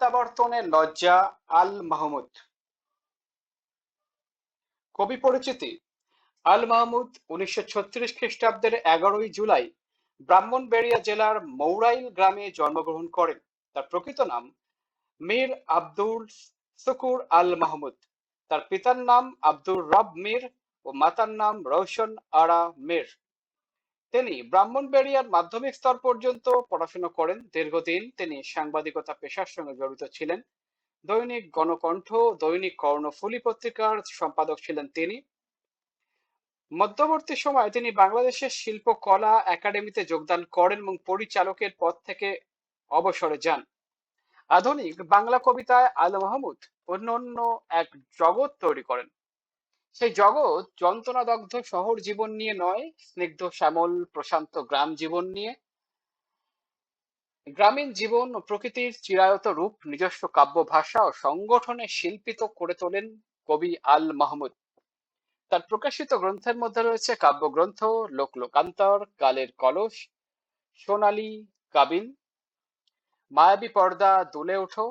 প্রত্যাবর্তনের লজ্জা আল মাহমুদ। কবি পরিচিতি: আল মাহমুদ 1936 খ্রিস্টাব্দের 11ই জুলাই ব্রাহ্মণবাড়িয়া জেলার মৌরাইল গ্রামে জন্মগ্রহণ করেন। তার প্রকৃত নাম মীর আব্দুল শুকুর আল মাহমুদ। তার পিতার নাম আব্দুর রব মীর ও মাতার নাম রওশন আরা মীর। তিনি ব্রাহ্মণবাড়িয়ার মাধ্যমিক স্তর পর্যন্ত পড়াশোনা করেন। দীর্ঘদিন তিনি সাংবাদিকতা পেশার সঙ্গে জড়িত ছিলেন। দৈনিক গণকণ্ঠ, দৈনিক কর্ণফুলী পত্রিকার সম্পাদক ছিলেন তিনি। মধ্যবর্তী সময়ে তিনি বাংলাদেশের শিল্পকলা একাডেমিতে যোগদান করেন এবং পরিচালকের পদ থেকে অবসরে যান। আধুনিক বাংলা কবিতায় আল মাহমুদ অনন্য এক জগৎ তৈরি করেন। সেই জগৎ যন্ত্রণাদগ্ধ শহর জীবন নিয়ে নয়, স্নিগ্ধ শ্যামল প্রশান্ত গ্রাম জীবন নিয়ে। গ্রামীণ জীবন ও প্রকৃতির চিরায়ত রূপ নিজস্ব কাব্য ভাষা ও সংগঠনে শিল্পিত করে তোলেন কবি আল মাহমুদ। তার প্রকাশিত গ্রন্থের মধ্যে রয়েছে কাব্যগ্রন্থ লোক লোকান্তর, কালের কলস, সোনালী কাবিন, মায়াবী পর্দা দুলে ওঠো,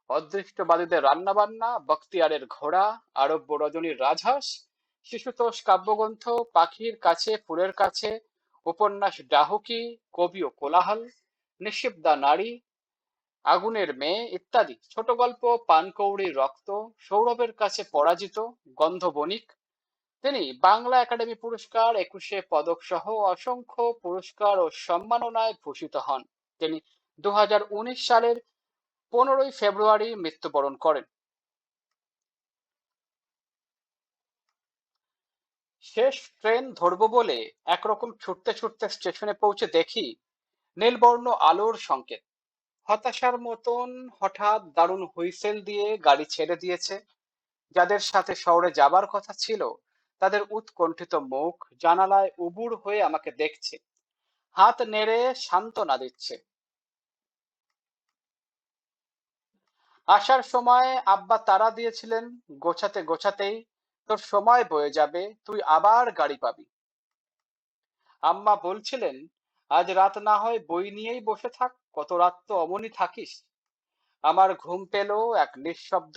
অদৃষ্টবাদীদের রান্নাবান্না, বখতিয়ারের ঘোড়া, আরব্য রজনীর রাজহাঁস, শিশুতোষ কাব্যগ্রন্থ, পাখির কাছে ফুলের কাছে, উপন্যাস ডাহুকি, কবি ও কোলাহল, নিঃশব্দা নারী, আগুনের মেয়ে ইত্যাদি। ছোট গল্প পানকৌড়ির রক্ত, সৌরভের কাছে পরাজিত, গন্ধ বণিক। তিনি বাংলা একাডেমি পুরস্কার, 21 পদক সহ অসংখ্য পুরস্কার ও সম্মাননায় ভূষিত হন। তিনি 2019 সালের 15ই ফেব্রুয়ারি মৃত্যুবরণ করেন। শেষ ট্রেন ধরবো বলে একরকম ছুটতে ছুটতে স্টেশনে পৌঁছে দেখি নীলবর্ণ আলোর সংকেত। হতাশার মতন হঠাৎ দারুণ হুইসেল দিয়ে গাড়ি ছেড়ে দিয়েছে। যাদের সাথে শহরে যাবার কথা ছিল তাদের উৎকণ্ঠিত মুখ জানালায় উবুড় হয়ে আমাকে দেখছে, হাত নেড়ে সান্ত্বনা দিচ্ছে। আসার সময় আব্বা তাড়া দিয়েছিলেন, গোছাতে গোছাতেই তোর সময় বয়ে যাবে, তুই আবার গাড়ি পাবি। আম্মা বলছিলেন, আজ রাত না হয় বই নিয়েই বসে থাক, কত রাত তো অমনি থাকিস। আমার ঘুম পেল এক নিঃশব্দ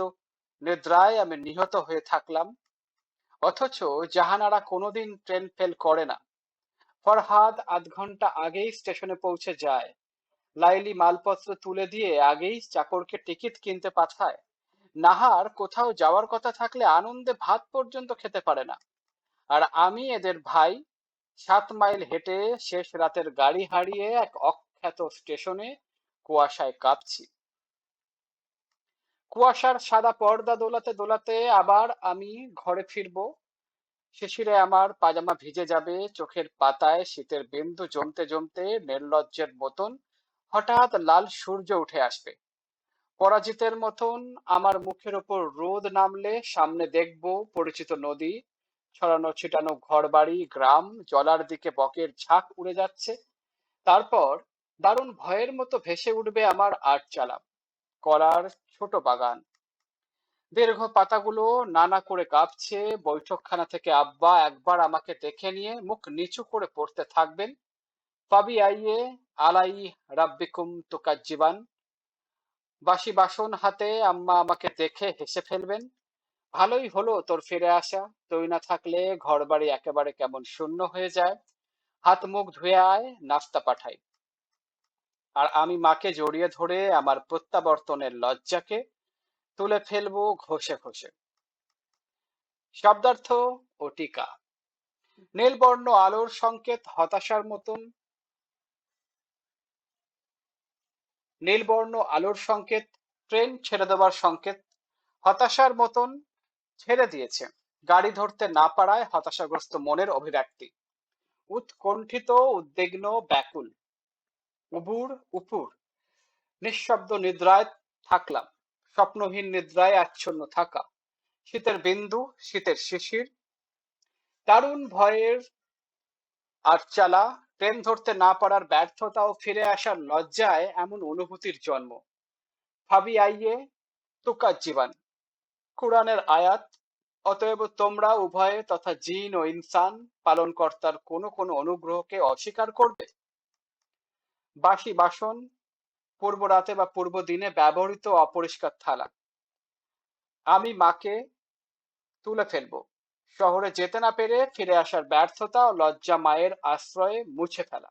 নিদ্রায়। আমি নিহত হয়ে থাকলাম। অথচ জাহানারা কোনোদিন ট্রেন ফেল করে না। ফরহাদ আধ ঘন্টা আগেই স্টেশনে পৌঁছে যায়। লাইলি মালপত্র তুলে দিয়ে আগেই চাকরকে টিকিট কিনতে পাঠায়। নাহার কোথাও যাওয়ার কথা থাকলে আনন্দে ভাত পর্যন্ত খেতে পারে না। আর আমি এদের ভাই 7 মাইল হেঁটে শেষ রাতের গাড়ি হারিয়ে এক অখ্যাত স্টেশনে কুয়াশায় কাঁপছি। কুয়াশার সাদা পর্দা দোলাতে দোলাতে আবার আমি ঘরে ফিরবো। শিশিরে আমার পাজামা ভিজে যাবে, চোখের পাতায় শীতের বিন্দু জমতে জমতে নির্লজ্জের মতন হঠাৎ লাল সূর্য উঠে আসবে। পরাজিতের মতন আমার মুখের ওপর রোদ নামলে সামনে দেখব পরিচিত নদী, ছড়ানো ছিটানো ঘরবাড়ি, গ্রাম, জলার দিকে বকের ঝাঁক উড়ে যাচ্ছে। তারপর দারুণ ভয়ের মতো ভেসে উঠবে আমার আটচালা, কলার ছোট বাগান। দীর্ঘ পাতাগুলো নানা করে কাঁপছে। বৈঠকখানা থেকে আব্বা একবার আমাকে দেখে নিয়ে মুখ নিচু করে পড়তে থাকবেন, ফাবি আইয়ে আলাই রাব্বিকুম তুকাজ্জিবান। বাসি বাসন হাতে আম্মা আমাকে দেখে হেসে ফেলবেন, ভালোই হলো তোর ফিরে আসা, তুই না থাকলে ঘর বাড়ি একেবারে কেমন শূন্য হয়ে যায়। হাত মুখ ধুয়ে আয়, নাস্তা পাঠাই। আর আমি মাকে জড়িয়ে ধরে আমার প্রত্যাবর্তনের লজ্জাকে তুলে ফেলবো ঘষে ঘষে। শব্দার্থ ও টিকা: নীলবর্ণ আলোর সংকেত হতাশার মতন, নীলবর্ণ আলোর সংকেত ট্রেন ছেড়ে দেওয়ার সংকেত। হতাশার মতন ছেড়ে দিয়েছে, গাড়ি ধরতে না পারায় হতাশাগ্রস্ত মনের অভিব্যক্তি। উৎকণ্ঠিত, উদ্বিগ্ন, ব্যাকুল। উবুর, উপুর, নিঃশব্দ নিদ্রায় থাকলাম, স্বপ্নহীন নিদ্রায় আচ্ছন্ন থাকা। শীতের বিন্দু, শীতের শিশির, দারুণ ভয়ের আটচালা, ট্রেন ধরতে না পারার ব্যর্থতা ও ফিরে আসার লজ্জায় এমন অনুভূতির জন্ম। ভাবি আইয়ে তুকার জীবন, কুরআনের আয়াত। অতএব তোমরা উভয়ে তথা জিন ও ইনসান পালনকর্তার কোনো কোনো অনুগ্রহকে অস্বীকার করবে। বাসি বাসন, পূর্ব রাতে বা পূর্ব দিনে ব্যবহৃত অপরিষ্কার থালা। আমি মাকে তুলে ফেলবো। শহরে যেতে না পেরে ফিরে আসার ব্যর্থতা ও লজ্জা মায়ের আশ্রয়ে মুছে ফেলা।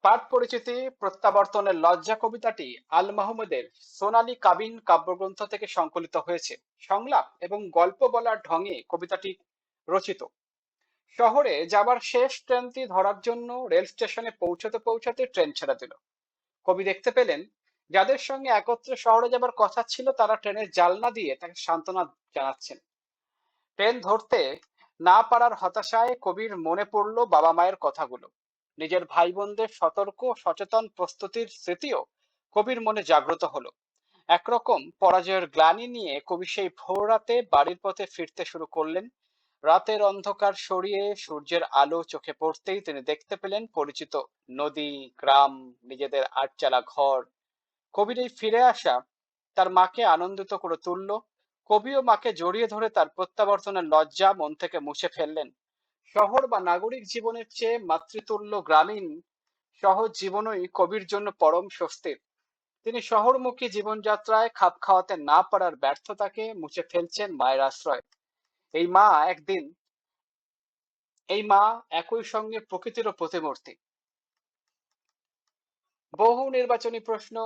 পাঠ পরিচিতি প্রত্যাবর্তনের লজ্জা কবিতাটি আল মাহমুদের সোনালী কাবিন কাব্যগ্রন্থ থেকে সংকলিত হয়েছে। সংলাপ এবং গল্প বলার ঢঙে কবিতাটি রচিত। শহরে যাবার শেষ ট্রেনটি ধরার জন্য রেল স্টেশনে পৌঁছতে পৌঁছতে ট্রেন ছেড়ে দিল। কবি দেখতে পেলেন যাদের সঙ্গে একত্রে শহরে যাবার কথা ছিল তারা ট্রেনের জানলা দিয়ে তাকে সান্ত্বনা জানাচ্ছেন। ট্রেন ধরতে না পারার হতাশায় কবির মনে পড়ল বাবা মায়ের কথাগুলো। নিজের ভাই বোনদের সতর্ক সচেতন প্রস্তুতির স্মৃতিও কবির মনে জাগ্রত হলো। একরকম পরাজয়ের গ্লানি নিয়ে কবি সেই ভোর রাতে বাড়ির পথে ফিরতে শুরু করলেন। রাতের অন্ধকার সরিয়ে সূর্যের আলো চোখে পড়তেই তিনি দেখতে পেলেন পরিচিত নদী, গ্রাম, নিজেদের আটচালা ঘর। কবির এই ফিরে আসা তার মাকে আনন্দিত করে তুলল। কবিও মাকে জড়িয়ে ধরে তার প্রত্যাবর্তনের লজ্জা মন থেকে মুছে ফেললেন। শহর বা নাগরিক জীবনের চেয়ে মাতৃতুল্য গ্রামীণ সহজ জীবনই কবির জন্য পরম স্বস্তির। তিনি শহরমুখী জীবনযাত্রায় খাপ খাওয়াতে না পারার ব্যর্থতাকে মুছে ফেলছেন মায়ের আশ্রয়। এই মা একদিন এই মা একই সঙ্গে প্রকৃতিরও প্রতিমূর্তি। বহু নির্বাচনী প্রশ্ন,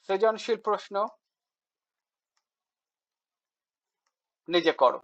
সৃজনশীল প্রশ্ন নিজে করো।